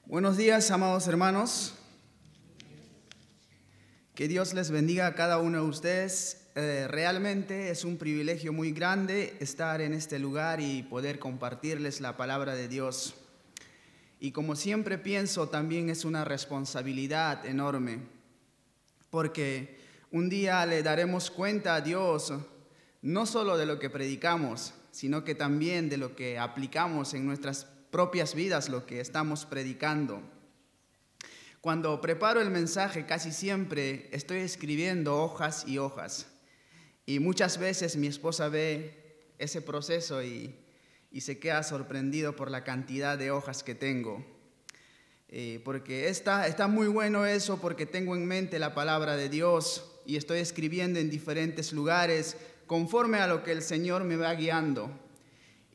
Buenos días, amados hermanos. Que Dios les bendiga a cada uno de ustedes. Realmente es un privilegio muy grande estar en este lugar y poder compartirles la palabra de Dios. Y como siempre pienso, también es una responsabilidad enorme, porque un día le daremos cuenta a Dios no solo de lo que predicamos, sino que también de lo que aplicamos en nuestras propias vidas, lo que estamos predicando. Cuando preparo el mensaje, casi siempre estoy escribiendo hojas y hojas. Y muchas veces mi esposa ve ese proceso y se queda sorprendido por la cantidad de hojas que tengo. Porque está muy bueno eso, porque tengo en mente la palabra de Dios y estoy escribiendo en diferentes lugares conforme a lo que el Señor me va guiando.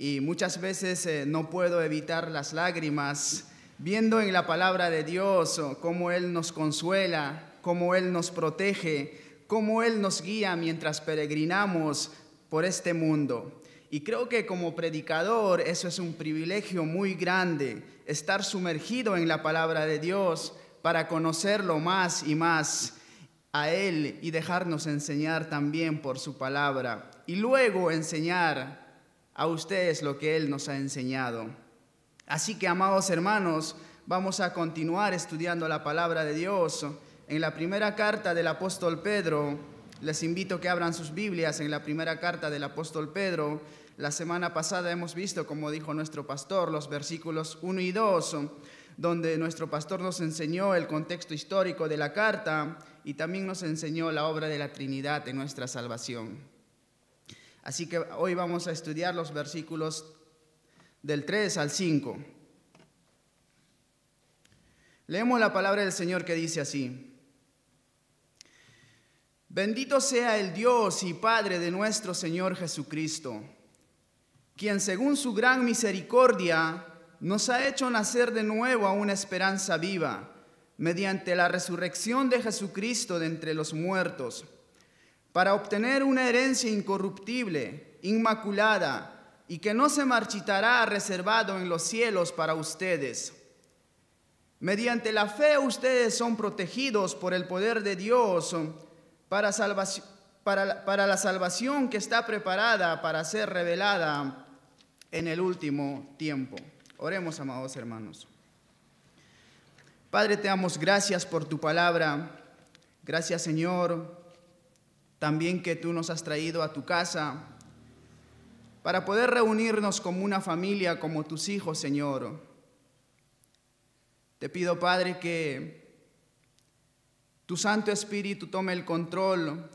Y muchas veces no puedo evitar las lágrimas viendo en la palabra de Dios cómo Él nos consuela, cómo Él nos protege, cómo Él nos guía mientras peregrinamos por este mundo. Y creo que como predicador eso es un privilegio muy grande, estar sumergido en la palabra de Dios para conocerlo más y más a Él y dejarnos enseñar también por su palabra. Y luego enseñar a ustedes lo que Él nos ha enseñado. Así que, amados hermanos, vamos a continuar estudiando la palabra de Dios. En la primera carta del apóstol Pedro, les invito a que abran sus Biblias en la primera carta del apóstol Pedro. La semana pasada hemos visto, como dijo nuestro pastor, los versículos 1 y 2, donde nuestro pastor nos enseñó el contexto histórico de la carta y también nos enseñó la obra de la Trinidad en nuestra salvación. Así que hoy vamos a estudiar los versículos del 3 al 5. Leemos la palabra del Señor que dice así: Bendito sea el Dios y Padre de nuestro Señor Jesucristo, quien según su gran misericordia nos ha hecho nacer de nuevo a una esperanza viva, mediante la resurrección de Jesucristo de entre los muertos, para obtener una herencia incorruptible, inmaculada, y que no se marchitará, reservado en los cielos para ustedes. Mediante la fe ustedes son protegidos por el poder de Dios para la salvación que está preparada para ser revelada en el último tiempo. Oremos, amados hermanos. Padre, te damos gracias por tu palabra. Gracias, Señor, también que tú nos has traído a tu casa para poder reunirnos como una familia, como tus hijos, Señor. Te pido, Padre, que tu Santo Espíritu tome el control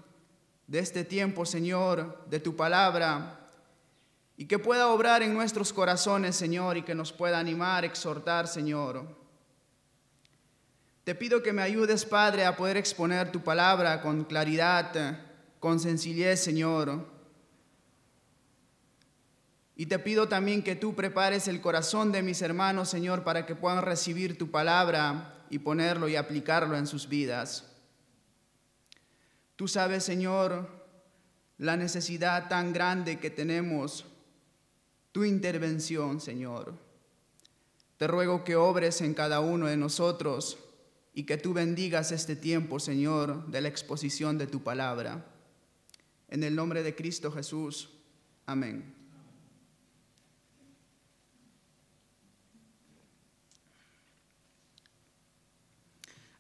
de este tiempo, Señor, de tu palabra, y que pueda obrar en nuestros corazones, Señor, y que nos pueda animar, exhortar, Señor. Te pido que me ayudes, Padre, a poder exponer tu palabra con claridad, con sencillez, Señor. Y te pido también que tú prepares el corazón de mis hermanos, Señor, para que puedan recibir tu palabra y ponerlo y aplicarlo en sus vidas. Tú sabes, Señor, la necesidad tan grande que tenemos, tu intervención, Señor. Te ruego que obres en cada uno de nosotros y que tú bendigas este tiempo, Señor, de la exposición de tu palabra. En el nombre de Cristo Jesús. Amén.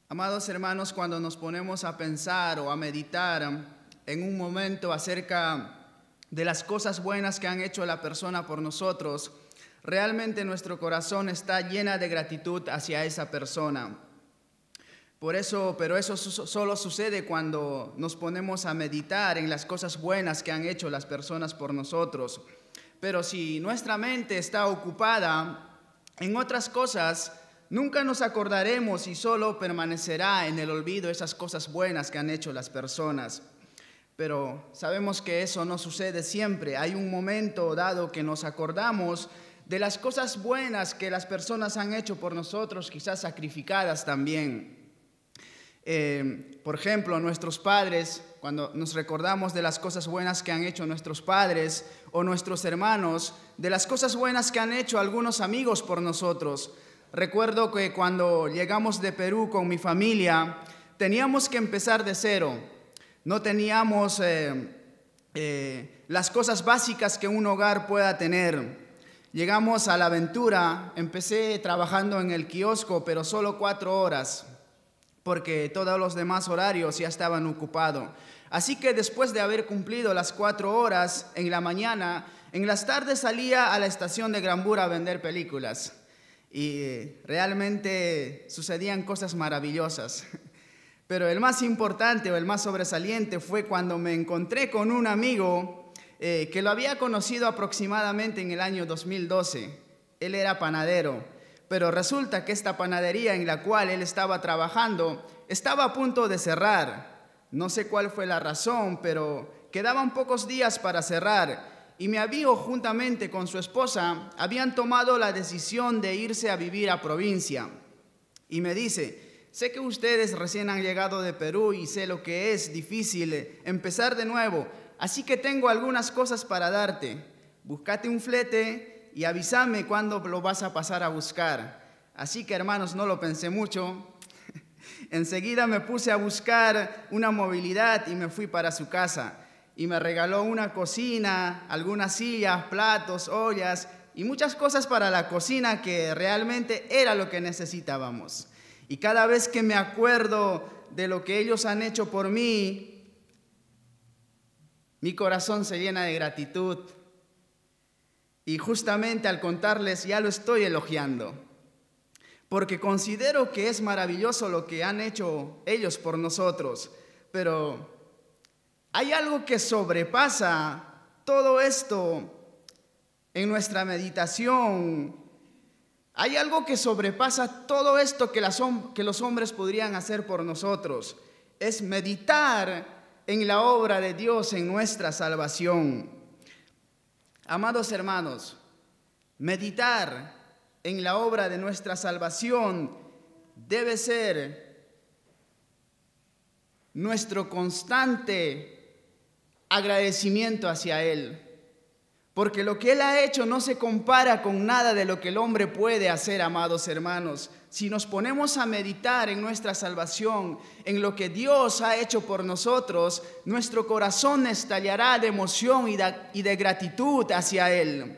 Amados hermanos, cuando nos ponemos a pensar o a meditar en un momento acerca de las cosas buenas que han hecho la persona por nosotros, realmente nuestro corazón está lleno de gratitud hacia esa persona. Pero eso solo sucede cuando nos ponemos a meditar en las cosas buenas que han hecho las personas por nosotros. Pero si nuestra mente está ocupada en otras cosas, nunca nos acordaremos y solo permanecerá en el olvido esas cosas buenas que han hecho las personas. Pero sabemos que eso no sucede siempre. Hay un momento dado que nos acordamos de las cosas buenas que las personas han hecho por nosotros, quizás sacrificadas también. Por ejemplo, nuestros padres, cuando nos recordamos de las cosas buenas que han hecho nuestros padres o nuestros hermanos, de las cosas buenas que han hecho algunos amigos por nosotros, Recuerdo que cuando llegamos de Perú con mi familia, teníamos que empezar de cero. No teníamos las cosas básicas que un hogar pueda tener. Llegamos a la aventura, empecé trabajando en el kiosco, pero solo 4 horas, porque todos los demás horarios ya estaban ocupados. Así que después de haber cumplido las 4 horas en la mañana, en las tardes salía a la estación de Granbura a vender películas. Y realmente sucedían cosas maravillosas. Pero el más importante o el más sobresaliente fue cuando me encontré con un amigo que lo había conocido aproximadamente en el año 2012. Él era panadero, pero resulta que esta panadería en la cual él estaba trabajando estaba a punto de cerrar. No sé cuál fue la razón, pero quedaban pocos días para cerrar. Y mi amigo, juntamente con su esposa, habían tomado la decisión de irse a vivir a provincia. Y me dice: sé que ustedes recién han llegado de Perú y sé lo que es difícil empezar de nuevo, así que tengo algunas cosas para darte. Búscate un flete y avísame cuándo lo vas a pasar a buscar. Así que, hermanos, no lo pensé mucho. Enseguida me puse a buscar una movilidad y me fui para su casa. Y me regaló una cocina, algunas sillas, platos, ollas y muchas cosas para la cocina que realmente era lo que necesitábamos. Y cada vez que me acuerdo de lo que ellos han hecho por mí, mi corazón se llena de gratitud. Y justamente al contarles ya lo estoy elogiando, porque considero que es maravilloso lo que han hecho ellos por nosotros, pero hay algo que sobrepasa todo esto en nuestra meditación. Hay algo que sobrepasa todo esto que los hombres podrían hacer por nosotros. Es meditar en la obra de Dios en nuestra salvación. Amados hermanos, meditar en la obra de nuestra salvación debe ser nuestro constante agradecimiento hacia Él, porque lo que Él ha hecho no se compara con nada de lo que el hombre puede hacer, amados hermanos. Si nos ponemos a meditar en nuestra salvación, en lo que Dios ha hecho por nosotros, nuestro corazón estallará de emoción y de gratitud hacia Él.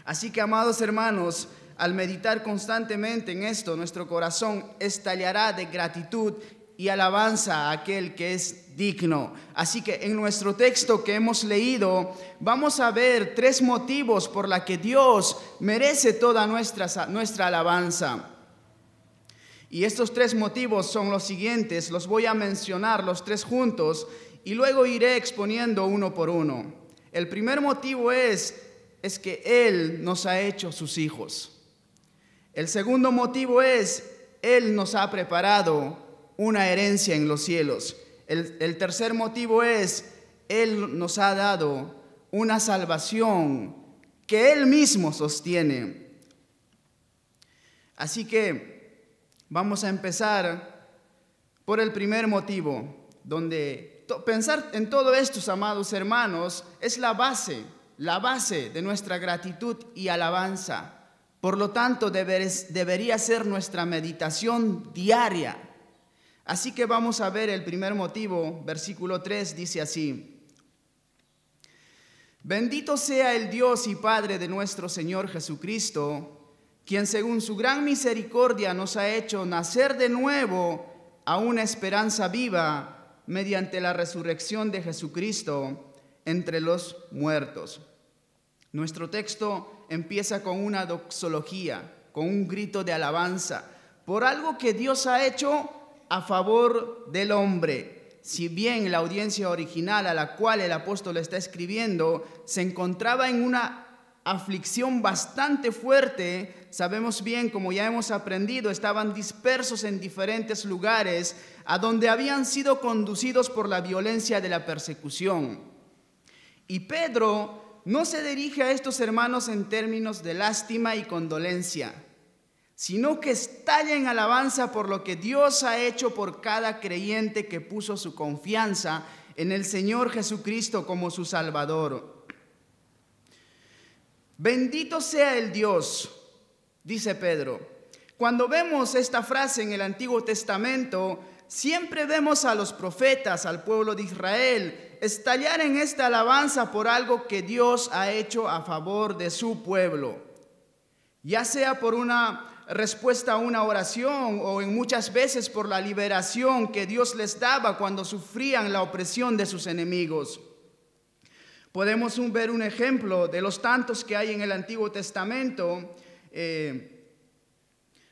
Así que, amados hermanos, al meditar constantemente en esto, nuestro corazón estallará de gratitud y alabanza a aquel que es digno. Así que en nuestro texto que hemos leído, vamos a ver 3 motivos por los que Dios merece toda nuestra alabanza. Y estos 3 motivos son los siguientes. Los voy a mencionar los 3 juntos y luego iré exponiendo uno por uno. El primer motivo es que Él nos ha hecho sus hijos. El segundo motivo es: Él nos ha preparado una herencia en los cielos. El tercer motivo es: Él nos ha dado una salvación que Él mismo sostiene. Así que vamos a empezar por el primer motivo, donde pensar en todo esto, amados hermanos, es la base de nuestra gratitud y alabanza. Por lo tanto, debería ser nuestra meditación diaria. Así que vamos a ver el primer motivo. Versículo 3 dice así: Bendito sea el Dios y Padre de nuestro Señor Jesucristo, quien según su gran misericordia nos ha hecho nacer de nuevo a una esperanza viva mediante la resurrección de Jesucristo entre los muertos. Nuestro texto empieza con una doxología, con un grito de alabanza, por algo que Dios ha hecho a favor del hombre. Si bien la audiencia original a la cual el apóstol está escribiendo se encontraba en una aflicción bastante fuerte, sabemos bien, como ya hemos aprendido, estaban dispersos en diferentes lugares a donde habían sido conducidos por la violencia de la persecución. Y Pedro no se dirige a estos hermanos en términos de lástima y condolencia, sino que estalla en alabanza por lo que Dios ha hecho por cada creyente que puso su confianza en el Señor Jesucristo como su Salvador. Bendito sea el Dios, dice Pedro, Cuando vemos esta frase en el Antiguo Testamento, siempre vemos a los profetas, al pueblo de Israel, estallar en esta alabanza por algo que Dios ha hecho a favor de su pueblo, ya sea por una respuesta a una oración o en muchas veces por la liberación que Dios les daba cuando sufrían la opresión de sus enemigos. Podemos ver un ejemplo de los tantos que hay en el Antiguo Testamento,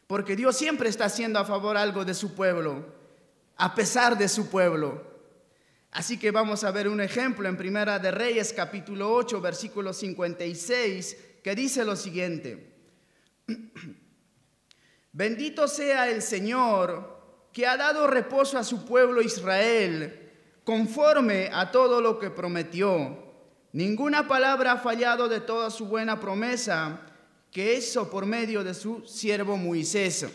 porque Dios siempre está haciendo a favor algo de su pueblo, a pesar de su pueblo. Así que vamos a ver un ejemplo en Primera de Reyes, capítulo 8, versículo 56, que dice lo siguiente: Bendito sea el Señor, que ha dado reposo a su pueblo Israel, conforme a todo lo que prometió. Ninguna palabra ha fallado de toda su buena promesa que hizo por medio de su siervo Moisés.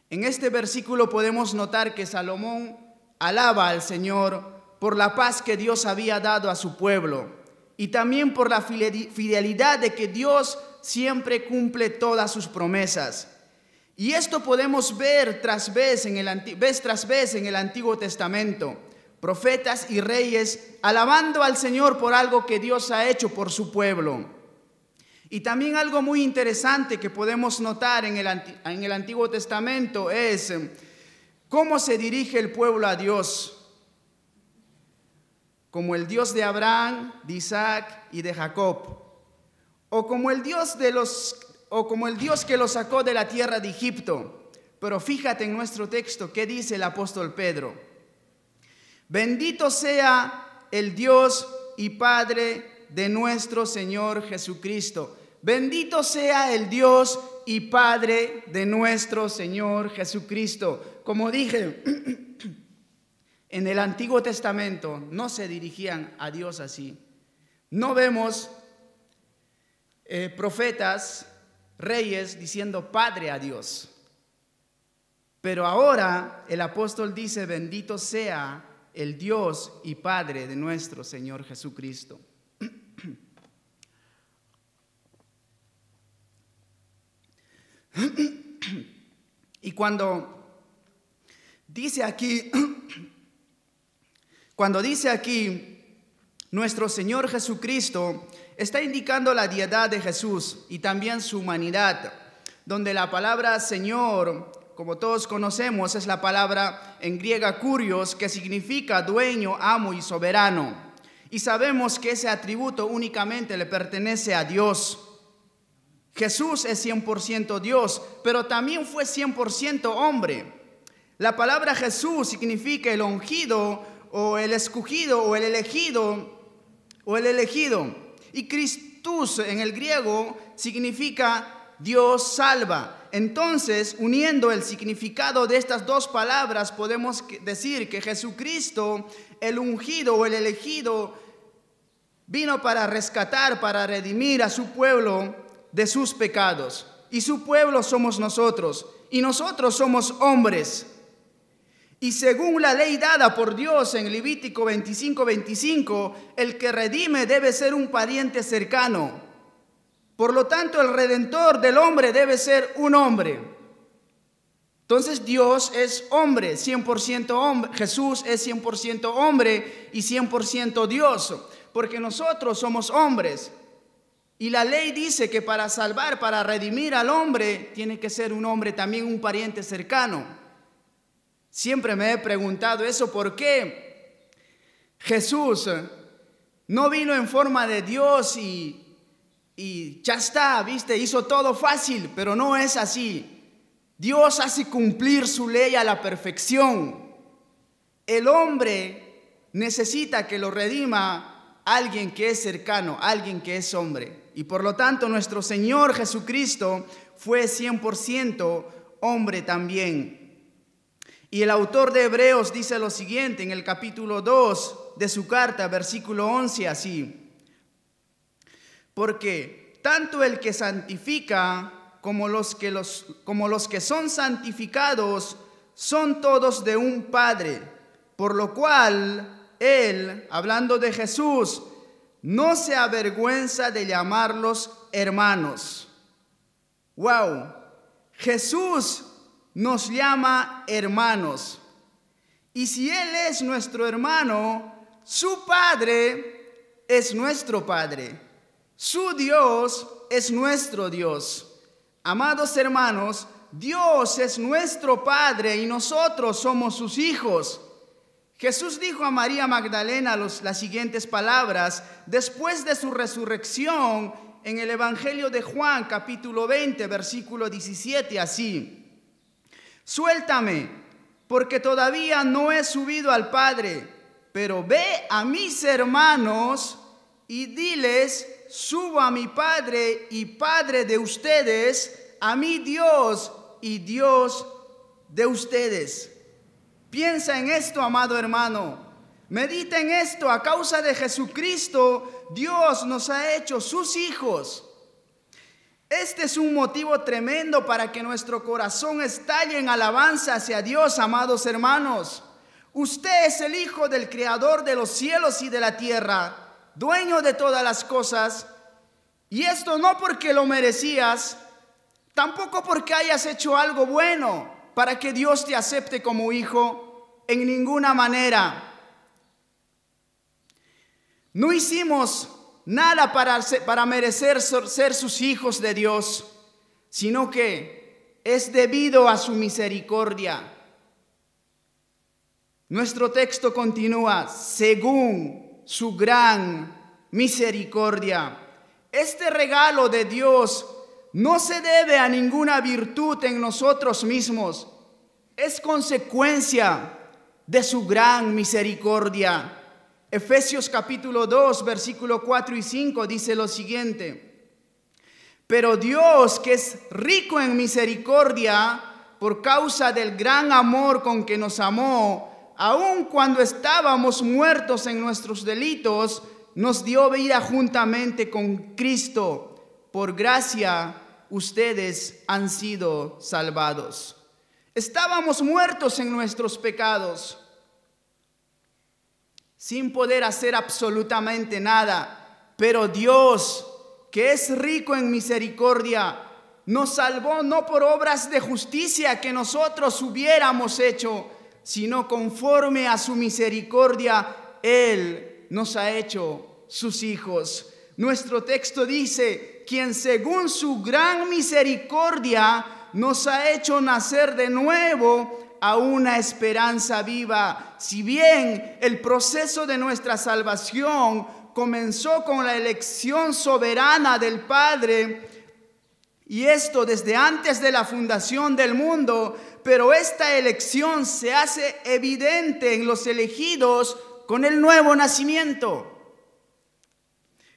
En este versículo podemos notar que Salomón alaba al Señor por la paz que Dios había dado a su pueblo y también por la fidelidad de que Dios siempre cumple todas sus promesas. Y esto podemos ver vez tras vez en el Antiguo Testamento. Profetas y reyes alabando al Señor por algo que Dios ha hecho por su pueblo. Y también algo muy interesante que podemos notar en el Antiguo Testamento es cómo se dirige el pueblo a Dios. Como el Dios de Abraham, de Isaac y de Jacob. O como el Dios que los sacó de la tierra de Egipto. Pero fíjate en nuestro texto qué dice el apóstol Pedro. Bendito sea el Dios y Padre de nuestro Señor Jesucristo. Bendito sea el Dios y Padre de nuestro Señor Jesucristo. Como dije, en el Antiguo Testamento no se dirigían a Dios así. No vemos profetas, reyes diciendo Padre a Dios. Pero ahora el apóstol dice: bendito sea el Dios y Padre de nuestro Señor Jesucristo. Y cuando dice aquí nuestro Señor Jesucristo, está indicando la deidad de Jesús y también su humanidad, donde la palabra Señor, como todos conocemos, es la palabra en griega kurios, que significa dueño, amo y soberano. Y sabemos que ese atributo únicamente le pertenece a Dios. Jesús es 100% Dios, pero también fue 100% hombre. La palabra Jesús significa el ungido, o el escogido, o el elegido. Y Christus en el griego significa Dios salva. Entonces, uniendo el significado de estas dos palabras, podemos decir que Jesucristo, el ungido o el elegido, vino para rescatar, para redimir a su pueblo de sus pecados. Y su pueblo somos nosotros. Y nosotros somos hombres. Y según la ley dada por Dios en Levítico 25:25, el que redime debe ser un pariente cercano. Por lo tanto, el redentor del hombre debe ser un hombre. Entonces Dios es hombre, 100% hombre. Jesús es 100% hombre y 100% Dios, porque nosotros somos hombres. Y la ley dice que para salvar, para redimir al hombre, tiene que ser un hombre también, un pariente cercano. Siempre me he preguntado eso, ¿por qué Jesús no vino en forma de Dios y ya está, ¿viste? Hizo todo fácil, pero no es así. Dios hace cumplir su ley a la perfección. El hombre necesita que lo redima alguien que es cercano, alguien que es hombre. Y por lo tanto nuestro Señor Jesucristo fue 100% hombre también. Y el autor de Hebreos dice lo siguiente en el capítulo 2 de su carta, versículo 11, así: porque tanto el que santifica como los que son santificados son todos de un Padre, por lo cual Él, hablando de Jesús, no se avergüenza de llamarlos hermanos. ¡Wow! Jesús nos llama hermanos. Y si Él es nuestro hermano, su Padre es nuestro Padre. Su Dios es nuestro Dios. Amados hermanos, Dios es nuestro Padre y nosotros somos sus hijos. Jesús dijo a María Magdalena las siguientes palabras después de su resurrección en el Evangelio de Juan, capítulo 20, versículo 17, así: suéltame, porque todavía no he subido al Padre, pero ve a mis hermanos y diles: subo a mi Padre y Padre de ustedes, a mi Dios y Dios de ustedes. Piensa en esto, amado hermano. Medita en esto. A causa de Jesucristo, Dios nos ha hecho sus hijos. Este es un motivo tremendo para que nuestro corazón estalle en alabanza hacia Dios, amados hermanos. Usted es el Hijo del Creador de los cielos y de la tierra, dueño de todas las cosas. Y esto no porque lo merecías, tampoco porque hayas hecho algo bueno para que Dios te acepte como hijo, en ninguna manera. No hicimos nada para merecer ser sus hijos de Dios, sino que es debido a su misericordia. Nuestro texto continúa: según su gran misericordia. Este regalo de Dios no se debe a ninguna virtud en nosotros mismos, es consecuencia de su gran misericordia. Efesios capítulo 2, versículo 4 y 5 dice lo siguiente: pero Dios, que es rico en misericordia, por causa del gran amor con que nos amó, aun cuando estábamos muertos en nuestros delitos, nos dio vida juntamente con Cristo. Por gracia ustedes han sido salvados. Estábamos muertos en nuestros pecados, sin poder hacer absolutamente nada, pero Dios, que es rico en misericordia, nos salvó no por obras de justicia que nosotros hubiéramos hecho, sino conforme a su misericordia, Él nos ha hecho sus hijos. Nuestro texto dice: quien según su gran misericordia nos ha hecho nacer de nuevo a una esperanza viva. Si bien el proceso de nuestra salvación comenzó con la elección soberana del Padre, y esto desde antes de la fundación del mundo, pero esta elección se hace evidente en los elegidos con el nuevo nacimiento.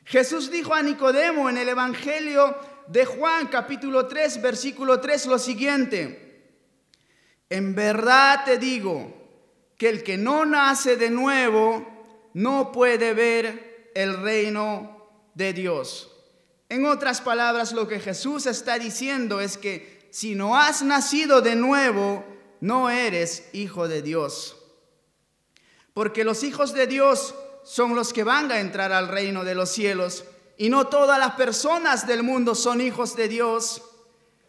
Jesús dijo a Nicodemo en el Evangelio de Juan, capítulo 3, versículo 3, lo siguiente: en verdad te digo que el que no nace de nuevo no puede ver el reino de Dios. En otras palabras, lo que Jesús está diciendo es que si no has nacido de nuevo, no eres hijo de Dios. Porque los hijos de Dios son los que van a entrar al reino de los cielos. Y no todas las personas del mundo son hijos de Dios.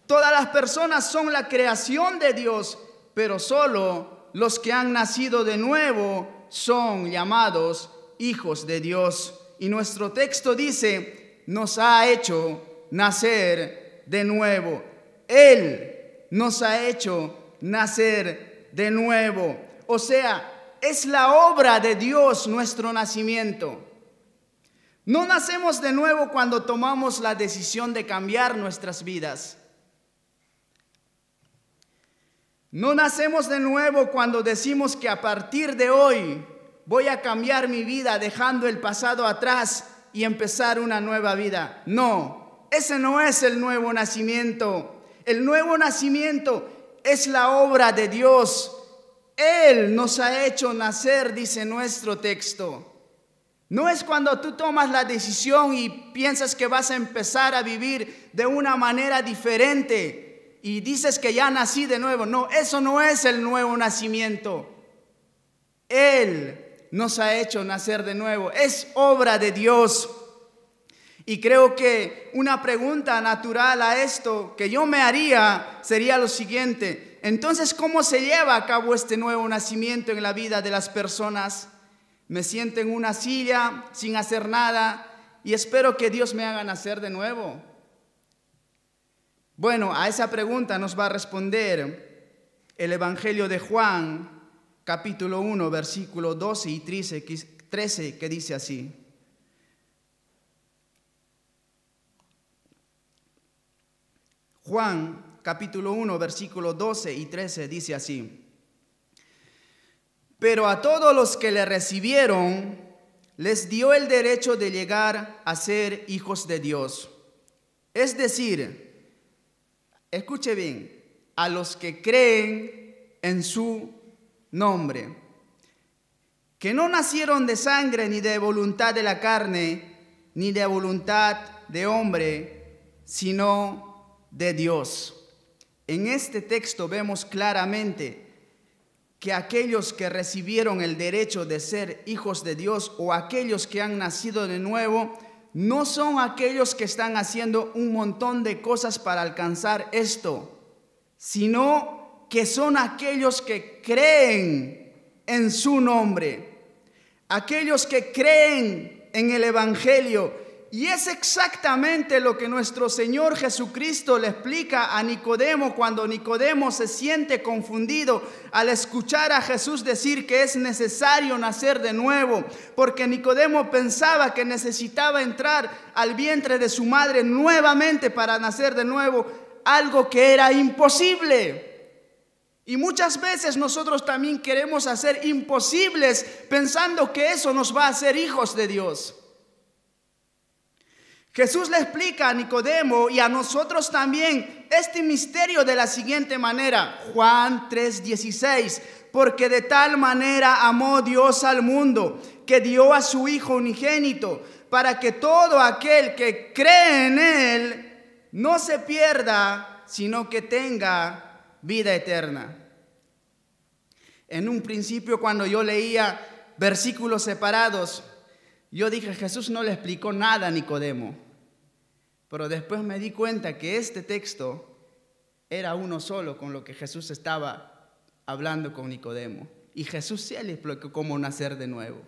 Todas las personas son la creación de Dios, pero solo los que han nacido de nuevo son llamados hijos de Dios. Y nuestro texto dice: nos ha hecho nacer de nuevo. Él nos ha hecho nacer de nuevo. O sea, es la obra de Dios nuestro nacimiento. No nacemos de nuevo cuando tomamos la decisión de cambiar nuestras vidas. No nacemos de nuevo cuando decimos que a partir de hoy voy a cambiar mi vida dejando el pasado atrás y empezar una nueva vida. No, ese no es el nuevo nacimiento. El nuevo nacimiento es la obra de Dios. Él nos ha hecho nacer, dice nuestro texto. No es cuando tú tomas la decisión y piensas que vas a empezar a vivir de una manera diferente y dices que ya nací de nuevo. No, eso no es el nuevo nacimiento. Él nos ha hecho nacer de nuevo. Es obra de Dios. Y creo que una pregunta natural a esto que yo me haría sería lo siguiente. Entonces, ¿cómo se lleva a cabo este nuevo nacimiento en la vida de las personas? Me siento en una silla sin hacer nada y espero que Dios me haga nacer de nuevo. Bueno, a esa pregunta nos va a responder el Evangelio de Juan, capítulo 1, versículo 12 y 13, que dice así. Juan, capítulo 1, versículo 12 y 13, dice así. Pero a todos los que le recibieron, les dio el derecho de llegar a ser hijos de Dios. Es decir, escuche bien, a los que creen en su nombre, que no nacieron de sangre, ni de voluntad de la carne, ni de voluntad de hombre, sino de Dios. En este texto vemos claramente que aquellos que recibieron el derecho de ser hijos de Dios o aquellos que han nacido de nuevo, no son aquellos que están haciendo un montón de cosas para alcanzar esto, sino que son aquellos que creen en su nombre, aquellos que creen en el Evangelio. Y es exactamente lo que nuestro Señor Jesucristo le explica a Nicodemo cuando Nicodemo se siente confundido al escuchar a Jesús decir que es necesario nacer de nuevo, porque Nicodemo pensaba que necesitaba entrar al vientre de su madre nuevamente para nacer de nuevo, algo que era imposible. Y muchas veces nosotros también queremos hacer imposibles pensando que eso nos va a hacer hijos de Dios. Jesús le explica a Nicodemo y a nosotros también este misterio de la siguiente manera. Juan 3:16, porque de tal manera amó Dios al mundo, que dio a su Hijo unigénito, para que todo aquel que cree en Él no se pierda, sino que tenga vida eterna. En un principio, cuando yo leía versículos separados, yo dije, Jesús no le explicó nada a Nicodemo. Pero después me di cuenta que este texto era uno solo con lo que Jesús estaba hablando con Nicodemo. Y Jesús sí le explicó cómo nacer de nuevo.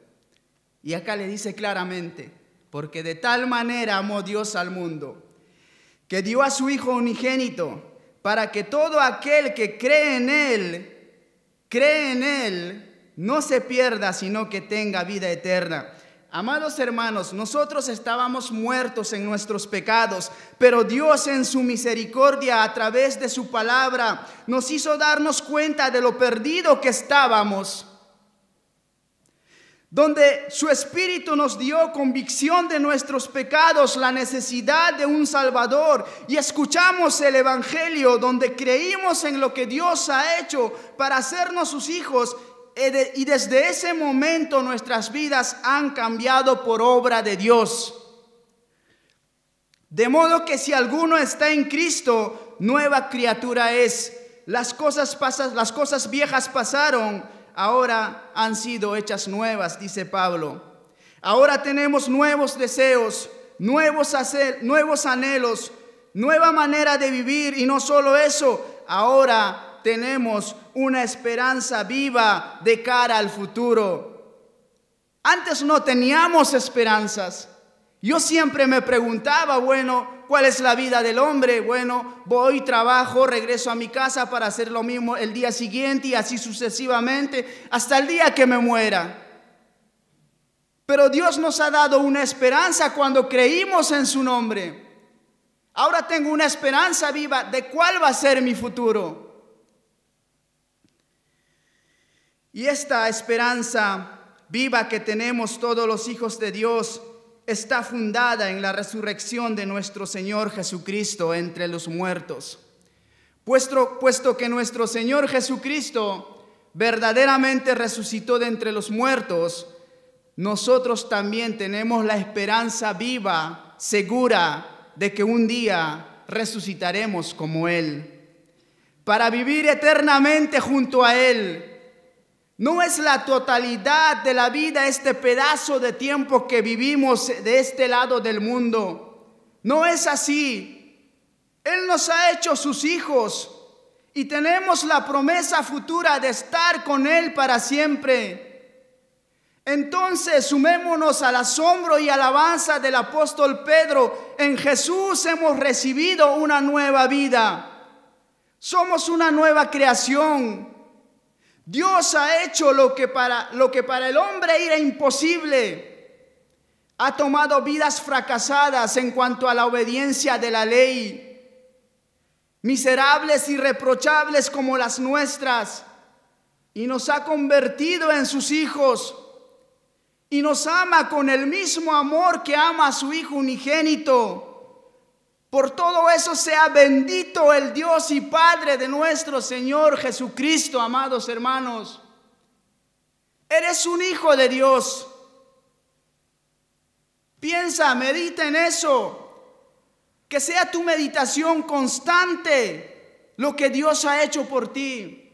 Y acá le dice claramente, porque de tal manera amó Dios al mundo, que dio a su Hijo unigénito, para que todo aquel que cree en Él, no se pierda, sino que tenga vida eterna. Amados hermanos, nosotros estábamos muertos en nuestros pecados, pero Dios en su misericordia a través de su palabra nos hizo darnos cuenta de lo perdido que estábamos, donde su Espíritu nos dio convicción de nuestros pecados, la necesidad de un Salvador, y escuchamos el Evangelio donde creímos en lo que Dios ha hecho para hacernos sus hijos. Y desde ese momento nuestras vidas han cambiado por obra de Dios. De modo que si alguno está en Cristo, nueva criatura es. Las cosas viejas pasaron, ahora han sido hechas nuevas, dice Pablo. Ahora tenemos nuevos deseos, nuevos anhelos, nueva manera de vivir. Y no solo eso, ahora tenemos una esperanza viva de cara al futuro. Antes no teníamos esperanzas. Yo siempre me preguntaba, bueno, ¿cuál es la vida del hombre? Bueno, voy, trabajo, regreso a mi casa para hacer lo mismo el día siguiente y así sucesivamente hasta el día que me muera. Pero Dios nos ha dado una esperanza cuando creímos en su nombre. Ahora tengo una esperanza viva de cuál va a ser mi futuro. Y esta esperanza viva que tenemos todos los hijos de Dios está fundada en la resurrección de nuestro Señor Jesucristo entre los muertos. Puesto que nuestro Señor Jesucristo verdaderamente resucitó de entre los muertos, nosotros también tenemos la esperanza viva, segura, de que un día resucitaremos como Él, para vivir eternamente junto a Él. No es la totalidad de la vida este pedazo de tiempo que vivimos de este lado del mundo, No es así. Él nos ha hecho sus hijos y tenemos la promesa futura de estar con Él para siempre. Entonces, sumémonos al asombro y alabanza del apóstol Pedro. En Jesús hemos recibido una nueva vida. Somos una nueva creación. Dios ha hecho lo que para el hombre era imposible. Ha tomado vidas fracasadas en cuanto a la obediencia de la ley, miserables y reprochables como las nuestras, y nos ha convertido en sus hijos. Y nos ama con el mismo amor que ama a su Hijo unigénito. Por todo eso sea bendito el Dios y Padre de nuestro Señor Jesucristo, amados hermanos. Eres un hijo de Dios. Piensa, medita en eso. Que sea tu meditación constante lo que Dios ha hecho por ti.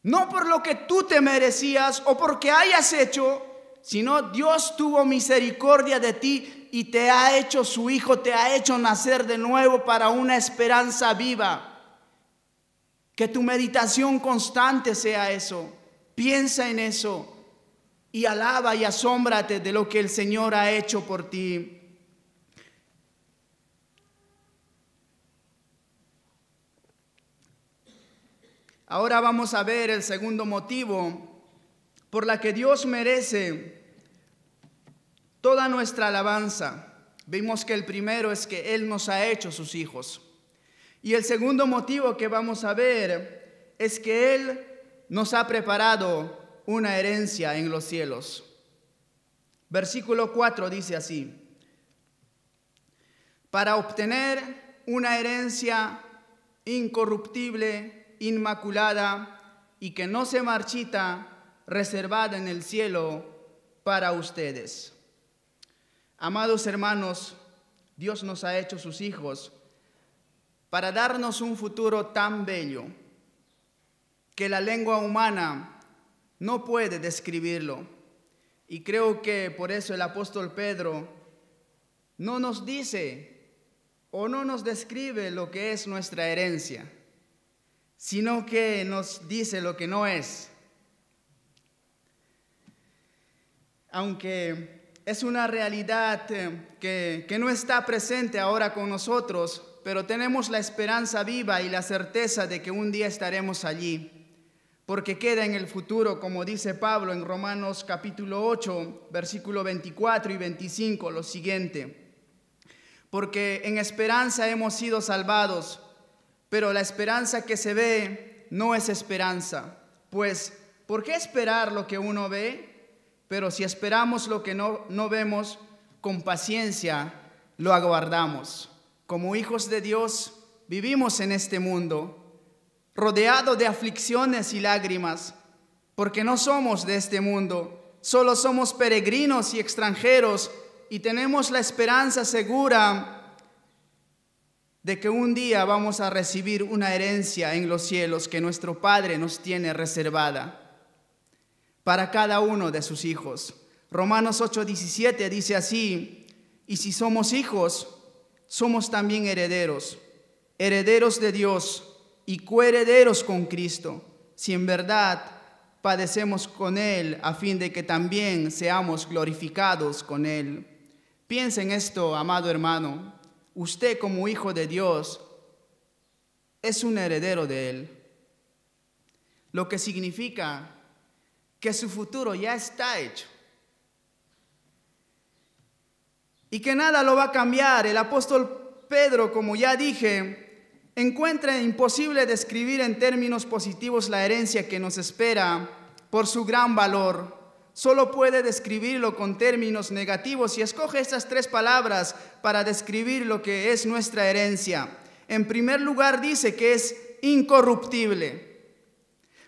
No por lo que tú te merecías o porque hayas hecho, sino Dios tuvo misericordia de ti y te ha hecho su hijo, te ha hecho nacer de nuevo para una esperanza viva. Que tu meditación constante sea eso. Piensa en eso y alaba y asómbrate de lo que el Señor ha hecho por ti. Ahora vamos a ver el segundo motivo por la que Dios merece toda nuestra alabanza. Vimos que el primero es que Él nos ha hecho sus hijos. Y el segundo motivo que vamos a ver es que Él nos ha preparado una herencia en los cielos. Versículo 4 dice así: para obtener una herencia incorruptible, inmaculada y que no se marchita, reservada en el cielo para ustedes. Amados hermanos, Dios nos ha hecho sus hijos para darnos un futuro tan bello que la lengua humana no puede describirlo. Y creo que por eso el apóstol Pedro no nos dice o no nos describe lo que es nuestra herencia, sino que nos dice lo que no es. Aunque es una realidad que no está presente ahora con nosotros, pero tenemos la esperanza viva y la certeza de que un día estaremos allí, porque queda en el futuro, como dice Pablo en Romanos capítulo 8, versículo 24 y 25, lo siguiente: porque en esperanza hemos sido salvados, pero la esperanza que se ve no es esperanza. Pues, ¿por qué esperar lo que uno ve? Pero si esperamos lo que no vemos, con paciencia lo aguardamos. Como hijos de Dios, vivimos en este mundo, rodeados de aflicciones y lágrimas, porque no somos de este mundo, solo somos peregrinos y extranjeros, y tenemos la esperanza segura de que un día vamos a recibir una herencia en los cielos que nuestro Padre nos tiene reservada para cada uno de sus hijos. Romanos 8:17 dice así: y si somos hijos, somos también herederos, herederos de Dios y coherederos con Cristo, si en verdad padecemos con Él, a fin de que también seamos glorificados con Él. Piensa en esto, amado hermano. Usted, como hijo de Dios, es un heredero de Él, lo que significa que su futuro ya está hecho y que nada lo va a cambiar. El apóstol Pedro, como ya dije, encuentra imposible describir en términos positivos la herencia que nos espera por su gran valor. Solo puede describirlo con términos negativos y escoge estas tres palabras para describir lo que es nuestra herencia. En primer lugar, dice que es incorruptible,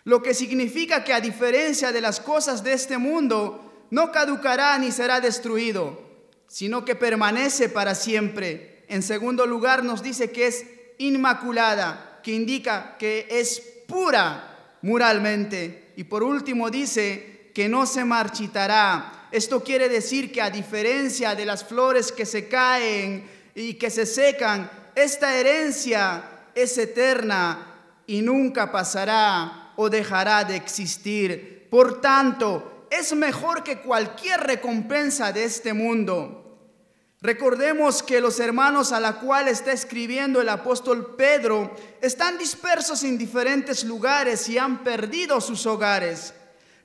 lo que significa que a diferencia de las cosas de este mundo, no caducará ni será destruido, sino que permanece para siempre. En segundo lugar, nos dice que es inmaculada, que indica que es pura moralmente. Y por último dice que no se marchitará. Esto quiere decir que a diferencia de las flores que se caen y que se secan, esta herencia es eterna y nunca pasará o dejará de existir. Por tanto, es mejor que cualquier recompensa de este mundo. Recordemos que los hermanos a la cual está escribiendo el apóstol Pedro están dispersos en diferentes lugares y han perdido sus hogares.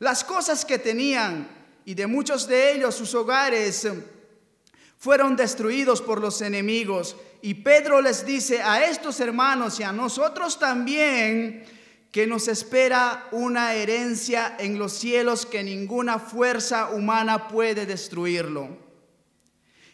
Las cosas que tenían, y de muchos de ellos sus hogares, fueron destruidos por los enemigos. Y Pedro les dice a estos hermanos y a nosotros también que nos espera una herencia en los cielos que ninguna fuerza humana puede destruirlo.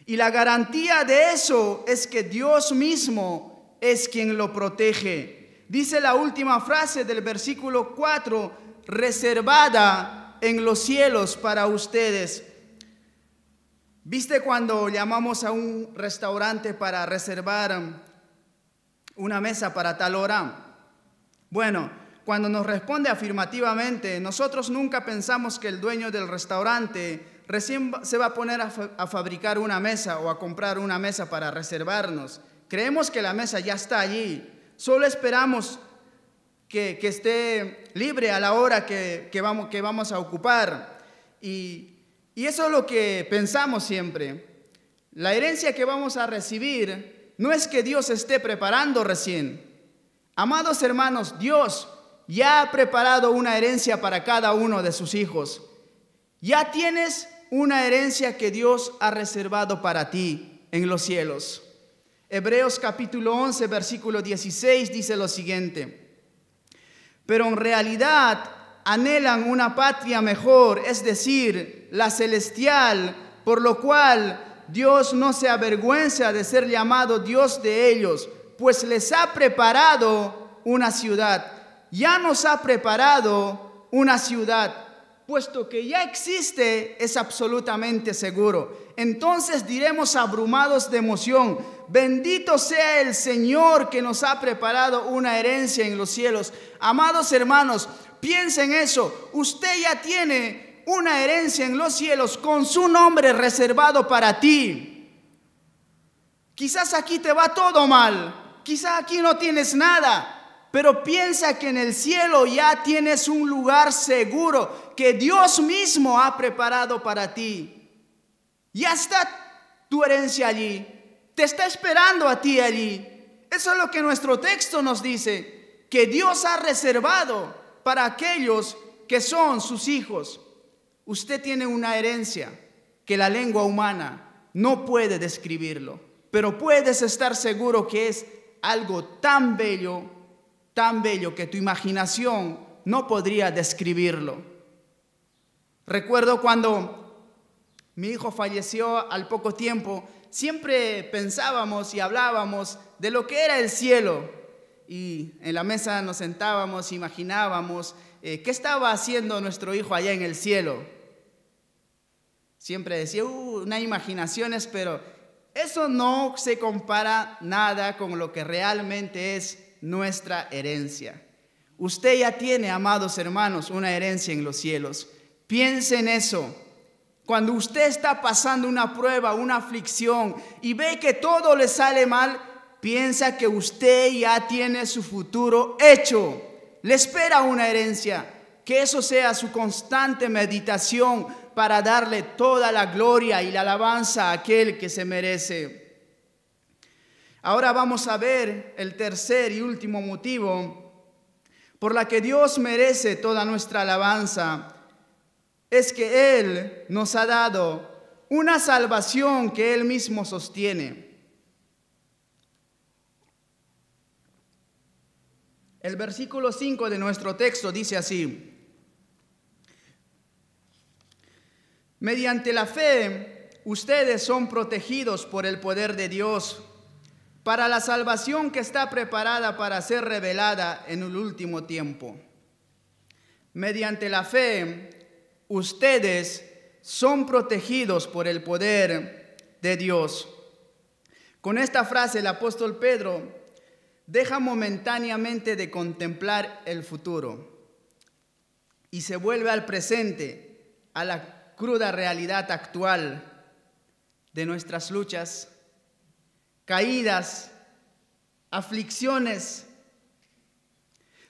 Y la garantía de eso es que Dios mismo es quien lo protege. Dice la última frase del versículo 4, reservada en los cielos para ustedes. ¿Viste cuando llamamos a un restaurante para reservar una mesa para tal hora? Bueno, cuando nos responde afirmativamente, nosotros nunca pensamos que el dueño del restaurante recién se va a poner a fabricar una mesa o a comprar una mesa para reservarnos. Creemos que la mesa ya está allí. Solo esperamos que esté libre a la hora que vamos a ocupar. Y eso es lo que pensamos siempre. La herencia que vamos a recibir no es que Dios esté preparando recién. Amados hermanos, Dios ya ha preparado una herencia para cada uno de sus hijos. Ya tienes una herencia que Dios ha reservado para ti en los cielos. Hebreos capítulo 11, versículo 16 dice lo siguiente: pero en realidad anhelan una patria mejor, es decir, la celestial, por lo cual Dios no se avergüenza de ser llamado Dios de ellos, pues les ha preparado una ciudad. Ya nos ha preparado una ciudad. Puesto que ya existe, es absolutamente seguro. Entonces diremos abrumados de emoción: bendito sea el Señor que nos ha preparado una herencia en los cielos. Amados hermanos, piensen eso. Usted ya tiene una herencia en los cielos con su nombre reservado para ti. Quizás aquí te va todo mal. Quizás aquí no tienes nada. Pero piensa que en el cielo ya tienes un lugar seguro que Dios mismo ha preparado para ti. Ya está tu herencia allí. Te está esperando a ti allí. Eso es lo que nuestro texto nos dice, que Dios ha reservado para aquellos que son sus hijos. Usted tiene una herencia que la lengua humana no puede describirlo, pero puedes estar seguro que es algo tan bello que tu imaginación no podría describirlo. Recuerdo cuando mi hijo falleció al poco tiempo, siempre pensábamos y hablábamos de lo que era el cielo. Y en la mesa nos sentábamos, imaginábamos qué estaba haciendo nuestro hijo allá en el cielo. Siempre decía, unas imaginaciones, pero eso no se compara nada con lo que realmente es nuestra herencia. Usted ya tiene, amados hermanos, una herencia en los cielos. Piense en eso. Cuando usted está pasando una prueba, una aflicción y ve que todo le sale mal, piensa que usted ya tiene su futuro hecho. Le espera una herencia. Que eso sea su constante meditación para darle toda la gloria y la alabanza a aquel que se merece. Ahora vamos a ver el tercer y último motivo por la que Dios merece toda nuestra alabanza. Es que Él nos ha dado una salvación que Él mismo sostiene. El versículo 5 de nuestro texto dice así: mediante la fe, ustedes son protegidos por el poder de Dios para la salvación que está preparada para ser revelada en el último tiempo. Mediante la fe, ustedes son protegidos por el poder de Dios. Con esta frase, el apóstol Pedro deja momentáneamente de contemplar el futuro y se vuelve al presente, a la cruda realidad actual de nuestras luchas, caídas, aflicciones.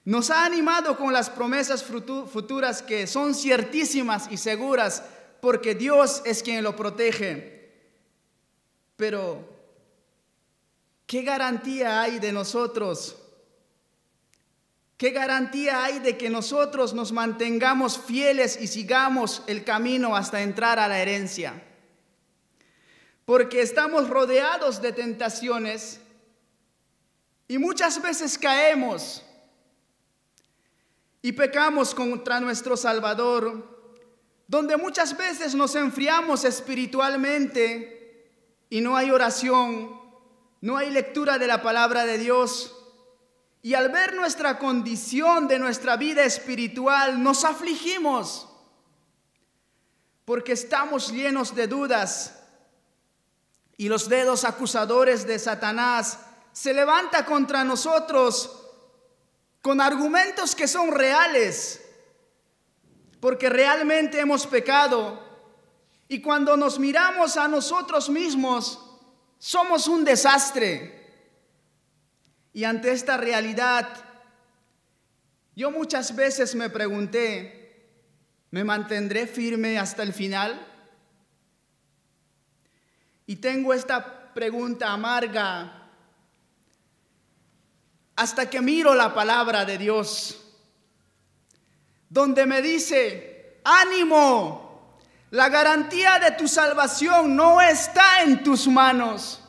Nos ha animado con las promesas futuras que son ciertísimas y seguras, porque Dios es quien lo protege. Pero, ¿qué garantía hay de nosotros? ¿Qué garantía hay de que nosotros nos mantengamos fieles y sigamos el camino hasta entrar a la herencia? Porque estamos rodeados de tentaciones y muchas veces caemos y pecamos contra nuestro Salvador, donde muchas veces nos enfriamos espiritualmente y no hay oración, no hay lectura de la palabra de Dios. Y al ver nuestra condición de nuestra vida espiritual, nos afligimos, porque estamos llenos de dudas y los dedos acusadores de Satanás se levantan contra nosotros con argumentos que son reales, porque realmente hemos pecado. Y cuando nos miramos a nosotros mismos, somos un desastre. Y ante esta realidad, yo muchas veces me pregunté, ¿me mantendré firme hasta el final? Y tengo esta pregunta amarga hasta que miro la palabra de Dios, donde me dice, ánimo, la garantía de tu salvación no está en tus manos.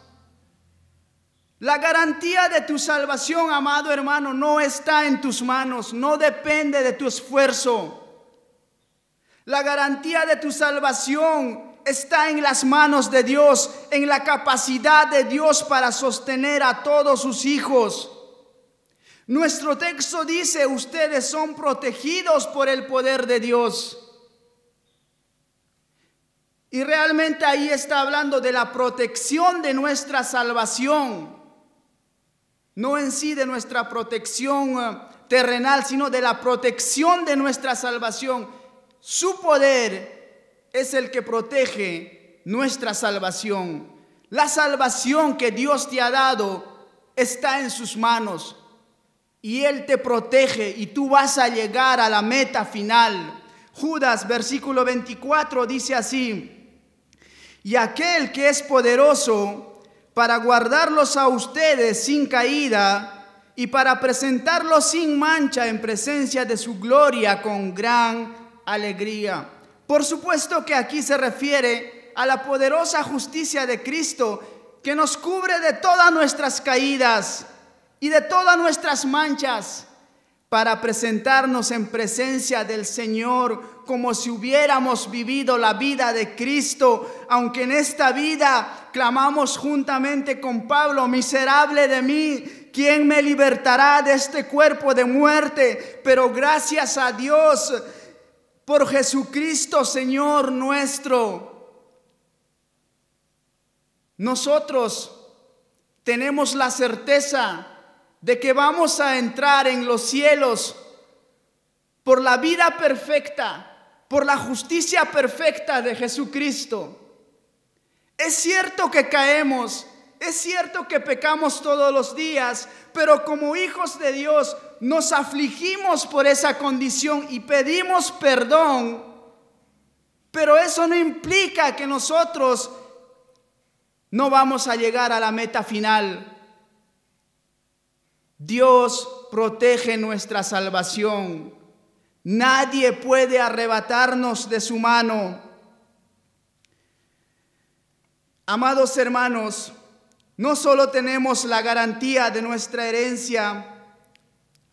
La garantía de tu salvación, amado hermano, no está en tus manos, no depende de tu esfuerzo. La garantía de tu salvación está en las manos de Dios, en la capacidad de Dios para sostener a todos sus hijos. Nuestro texto dice, ustedes son protegidos por el poder de Dios. Y realmente ahí está hablando de la protección de nuestra salvación. No en sí de nuestra protección terrenal, sino de la protección de nuestra salvación. Su poder es el que protege nuestra salvación. La salvación que Dios te ha dado está en sus manos y Él te protege y tú vas a llegar a la meta final. Judas, versículo 24, dice así: y aquel que es poderoso para guardarlos a ustedes sin caída y para presentarlos sin mancha en presencia de su gloria con gran alegría. Por supuesto que aquí se refiere a la poderosa justicia de Cristo, que nos cubre de todas nuestras caídas y de todas nuestras manchas, para presentarnos en presencia del Señor como si hubiéramos vivido la vida de Cristo, aunque en esta vida clamamos juntamente con Pablo, miserable de mí, ¿quién me libertará de este cuerpo de muerte? Pero gracias a Dios por Jesucristo, Señor nuestro. Nosotros tenemos la certeza de que vamos a entrar en los cielos por la vida perfecta, por la justicia perfecta de Jesucristo. Es cierto que caemos, es cierto que pecamos todos los días, pero como hijos de Dios nos afligimos por esa condición y pedimos perdón, pero eso no implica que nosotros no vamos a llegar a la meta final. Dios protege nuestra salvación. Nadie puede arrebatarnos de su mano. Amados hermanos, no solo tenemos la garantía de nuestra herencia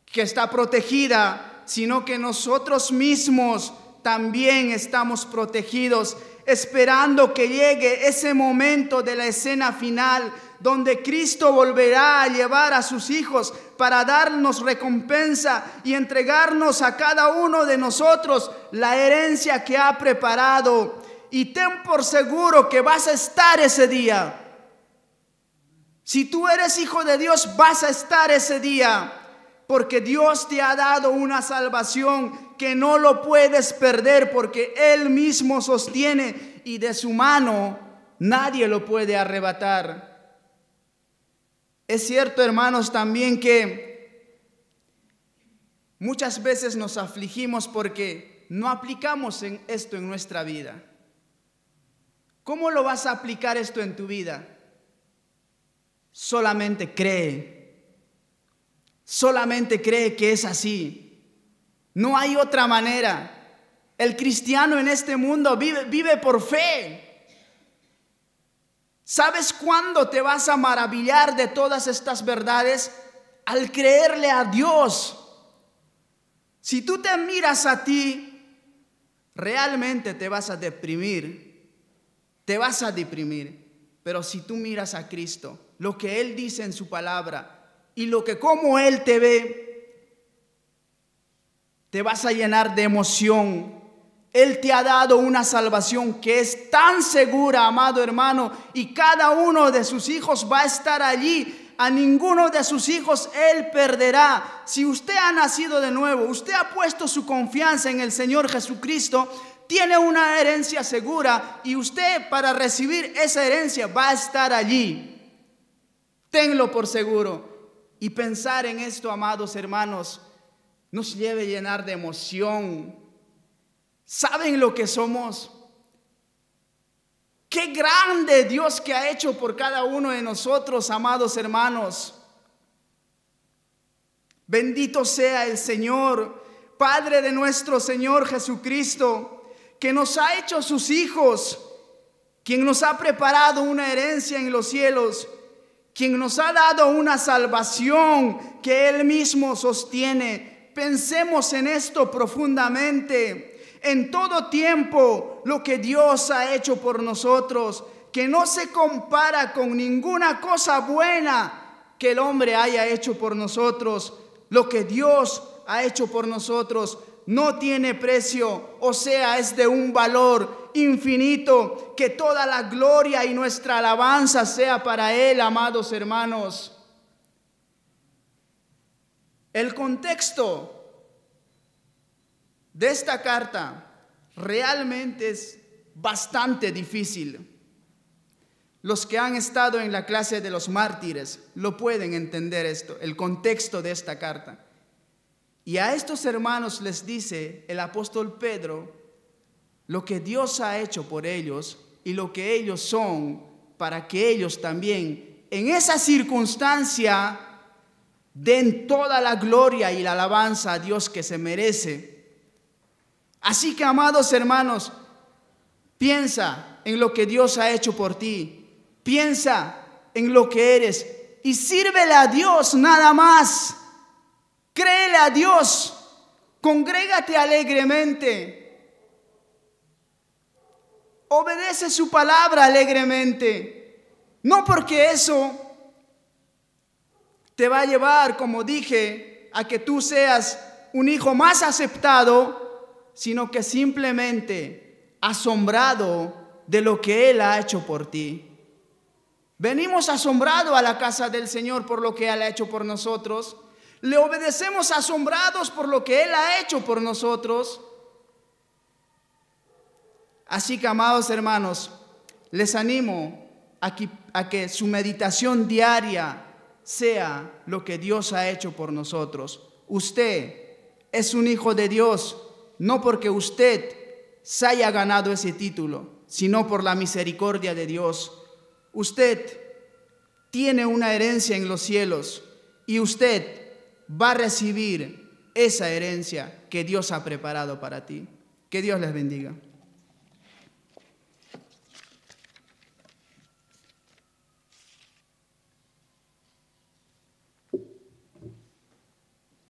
que está protegida, sino que nosotros mismos también estamos protegidos, esperando que llegue ese momento de la escena final, donde Cristo volverá a llevar a sus hijos para darnos recompensa y entregarnos a cada uno de nosotros la herencia que ha preparado. Y ten por seguro que vas a estar ese día. Si tú eres hijo de Dios, vas a estar ese día. porque Dios te ha dado una salvación que no lo puedes perder, porque Él mismo sostiene y de su mano nadie lo puede arrebatar. Es cierto, hermanos, también que muchas veces nos afligimos porque no aplicamos esto en nuestra vida. ¿Cómo lo vas a aplicar esto en tu vida? Solamente cree. Solamente cree que es así. No hay otra manera. El cristiano en este mundo vive por fe. ¿Sabes cuándo te vas a maravillar de todas estas verdades? Al creerle a Dios. Si tú te miras a ti, realmente te vas a deprimir. Te vas a deprimir. Pero si tú miras a Cristo, lo que Él dice en su palabra y como Él te ve, te vas a llenar de emoción. Él te ha dado una salvación que es tan segura, amado hermano, y cada uno de sus hijos va a estar allí. A ninguno de sus hijos Él perderá. Si usted ha nacido de nuevo, usted ha puesto su confianza en el Señor Jesucristo, tiene una herencia segura y usted para recibir esa herencia va a estar allí. Tenlo por seguro. Y pensar en esto, amados hermanos, nos debe a llenar de emoción. ¿Saben lo que somos? Qué grande Dios que ha hecho por cada uno de nosotros, amados hermanos. Bendito sea el Señor, Padre de nuestro Señor Jesucristo, que nos ha hecho sus hijos, quien nos ha preparado una herencia en los cielos, quien nos ha dado una salvación que Él mismo sostiene. Pensemos en esto profundamente. En todo tiempo, lo que Dios ha hecho por nosotros, que no se compara con ninguna cosa buena que el hombre haya hecho por nosotros. Lo que Dios ha hecho por nosotros no tiene precio, o sea, es de un valor infinito. Que toda la gloria y nuestra alabanza sea para Él, amados hermanos. El contexto de esta carta realmente es bastante difícil. Los que han estado en la clase de los mártires lo pueden entender esto, el contexto de esta carta. Y a estos hermanos les dice el apóstol Pedro lo que Dios ha hecho por ellos y lo que ellos son, para que ellos también en esa circunstancia den toda la gloria y la alabanza a Dios que se merece. Así que, amados hermanos, piensa en lo que Dios ha hecho por ti. Piensa en lo que eres y sírvele a Dios nada más. Créele a Dios. Congrégate alegremente. Obedece su palabra alegremente. No porque eso te va a llevar, como dije, a que tú seas un hijo más aceptado, sino que simplemente asombrado de lo que Él ha hecho por ti. Venimos asombrados a la casa del Señor por lo que Él ha hecho por nosotros. Le obedecemos asombrados por lo que Él ha hecho por nosotros. Así que, amados hermanos, les animo a que su meditación diaria sea lo que Dios ha hecho por nosotros. Usted es un hijo de Dios, no porque usted se haya ganado ese título, sino por la misericordia de Dios. Usted tiene una herencia en los cielos y usted va a recibir esa herencia que Dios ha preparado para ti. Que Dios les bendiga.